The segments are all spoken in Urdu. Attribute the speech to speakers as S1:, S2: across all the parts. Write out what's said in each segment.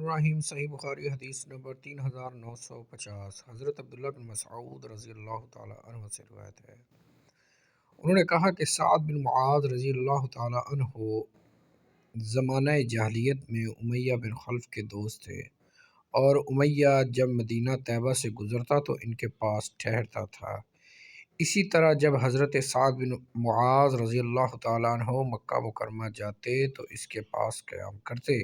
S1: الرحیم صحیح بخاری حدیث نمبر 3950 حضرت عبداللہ بن مسعود رضی اللہ تعالیٰ عنہ سے روایت ہے، انہوں نے کہا کہ سعد بن معاذ رضی اللہ تعالیٰ عنہ زمانہ جاہلیت میں امیہ بن خلف کے دوست تھے، اور امیہ جب مدینہ طیبہ سے گزرتا تو ان کے پاس ٹھہرتا تھا۔ اسی طرح جب حضرت سعد بن معاذ رضی اللہ تعالیٰ عنہ مکہ مکرمہ جاتے تو اس کے پاس قیام کرتے۔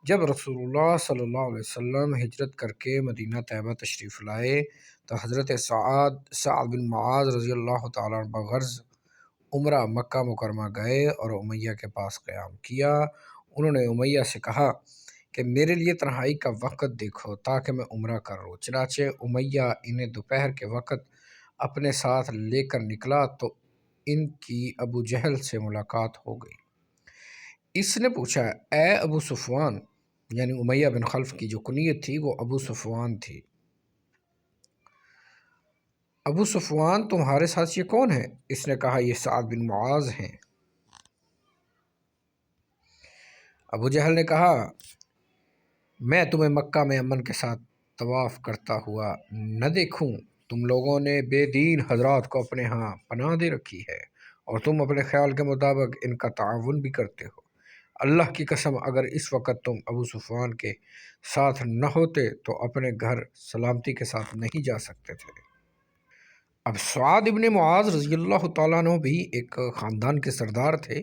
S1: جب رسول اللہ صلی اللہ علیہ وسلم ہجرت کر کے مدینہ طیبہ تشریف لائے تو حضرت سعد بن معاذ رضی اللہ تعالیٰ عنہ بغرض عمرہ مکہ مکرمہ گئے اور امیہ کے پاس قیام کیا۔ انہوں نے امیہ سے کہا کہ میرے لیے تنہائی کا وقت دیکھو تاکہ میں عمرہ کر لوں۔ چنانچہ امیہ انہیں دوپہر کے وقت اپنے ساتھ لے کر نکلا تو ان کی ابو جہل سے ملاقات ہو گئی۔ اس نے پوچھا، اے ابو صفوان، یعنی امیہ بن خلف کی جو کنیت تھی وہ ابو صفوان تھی، ابو صفوان تمہارے ساتھ یہ کون ہے؟ اس نے کہا، یہ سعد بن معاذ ہیں۔ ابو جہل نے کہا، میں تمہیں مکہ میں امن کے ساتھ طواف کرتا ہوا نہ دیکھوں؟ تم لوگوں نے بے دین حضرات کو اپنے ہاں پناہ دے رکھی ہے اور تم اپنے خیال کے مطابق ان کا تعاون بھی کرتے ہو۔ اللہ کی قسم اگر اس وقت تم ابو صفوان کے ساتھ نہ ہوتے تو اپنے گھر سلامتی کے ساتھ نہیں جا سکتے تھے۔ اب سعد بن معاذ رضی اللہ تعالیٰ عنہ بھی ایک خاندان کے سردار تھے،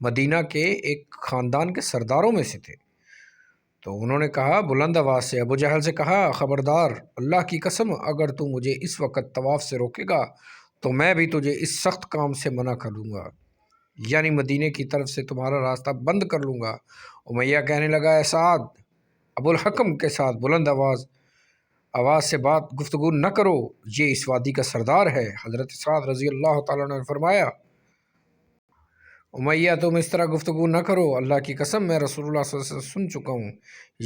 S1: مدینہ کے ایک خاندان کے سرداروں میں سے تھے، تو انہوں نے کہا بلند آواز سے، ابو جہل سے کہا، خبردار، اللہ کی قسم اگر تو مجھے اس وقت طواف سے روکے گا تو میں بھی تجھے اس سخت کام سے منع کر دوں گا، یعنی مدینے کی طرف سے تمہارا راستہ بند کر لوں گا۔ امیہ کہنے لگا، اے سعد، ابو الحکم کے ساتھ بلند آواز سے گفتگو نہ کرو، یہ اس وادی کا سردار ہے۔ حضرت سعد رضی اللہ تعالیٰ نے فرمایا، امیہ تم اس طرح گفتگو نہ کرو، اللہ کی قسم میں رسول اللہ صلی اللہ علیہ وسلم سن چکا ہوں،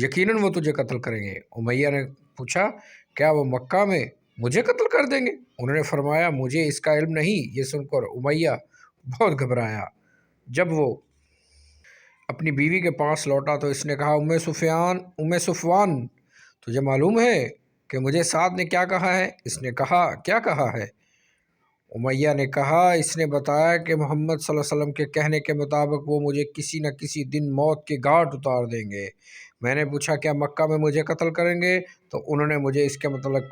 S1: یقیناً وہ تجھے قتل کریں گے۔ امیہ نے پوچھا، کیا وہ مکہ میں مجھے قتل کر دیں گے؟ انہوں نے فرمایا، مجھے اس کا علم نہیں۔ یہ سن کر امیہ بہت گھبرایا۔ جب وہ اپنی بیوی کے پاس لوٹا تو اس نے کہا، ام صفوان، تجھے معلوم ہے کہ مجھے سعد نے کیا کہا ہے؟ اس نے کہا، کیا کہا ہے؟ امیہ نے کہا، اس نے بتایا کہ محمد صلی اللہ علیہ وسلم کے کہنے کے مطابق وہ مجھے کسی نہ کسی دن موت کے گھاٹ اتار دیں گے۔ میں نے پوچھا، کیا مکہ میں مجھے قتل کریں گے؟ تو انہوں نے مجھے اس کے متعلق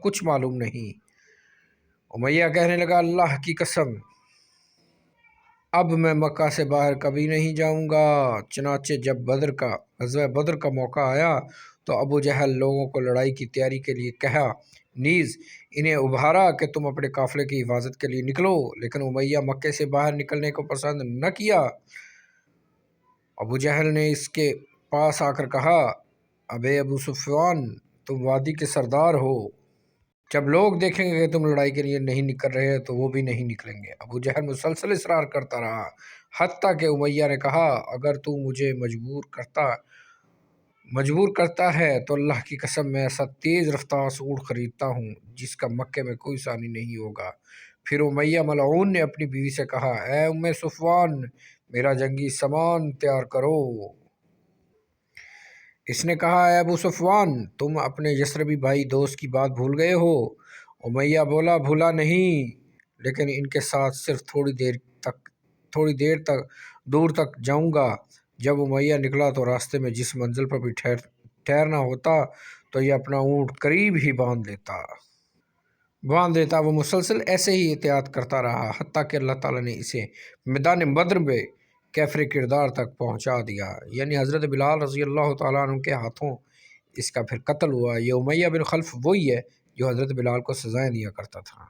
S1: کچھ معلوم نہیں۔ امیہ کہنے لگا، اللہ کی قسم اب میں مکہ سے باہر کبھی نہیں جاؤں گا۔ چنانچہ جب غزوہ بدر کا موقع آیا تو ابو جہل لوگوں کو لڑائی کی تیاری کے لیے کہا، نیز انہیں ابھارا کہ تم اپنے قافلے کی حفاظت کے لیے نکلو، لیکن امیہ مکے سے باہر نکلنے کو پسند نہ کیا۔ ابو جہل نے اس کے پاس آ کر کہا، اے ابو صفوان، تم وادی کے سردار ہو، جب لوگ دیکھیں گے کہ تم لڑائی کے لیے نہیں نکل رہے تو وہ بھی نہیں نکلیں گے۔ ابو جہل مسلسل اصرار کرتا رہا، حتیٰ کہ امیہ نے کہا، اگر تو مجھے مجبور کرتا ہے تو اللہ کی قسم میں ایسا تیز رفتار اونٹ خریدتا ہوں جس کا مکے میں کوئی ثانی نہیں ہوگا۔ پھر امیہ ملعون نے اپنی بیوی سے کہا، اے ام صفوان، میرا جنگی سامان تیار کرو۔ اس نے کہا، اے ابو صفوان، تم اپنے یثربی بھائی دوست کی بات بھول گئے ہو؟ امیہ بولا، بھولا نہیں، لیکن ان کے ساتھ صرف تھوڑی دیر دور تک جاؤں گا۔ جب امیہ نکلا تو راستے میں جس منزل پر بھی ٹھہرنا ہوتا تو یہ اپنا اونٹ قریب ہی باندھ دیتا۔ وہ مسلسل ایسے ہی احتیاط کرتا رہا حتیٰ کہ اللہ تعالیٰ نے اسے میدان بدر میں کیفر کردار تک پہنچا دیا، یعنی حضرت بلال رضی اللہ تعالیٰ عنہ کے ہاتھوں اس کا پھر قتل ہوا۔ یہ امیہ بن خلف وہی ہے جو حضرت بلال کو سزائیں دیا کرتا تھا۔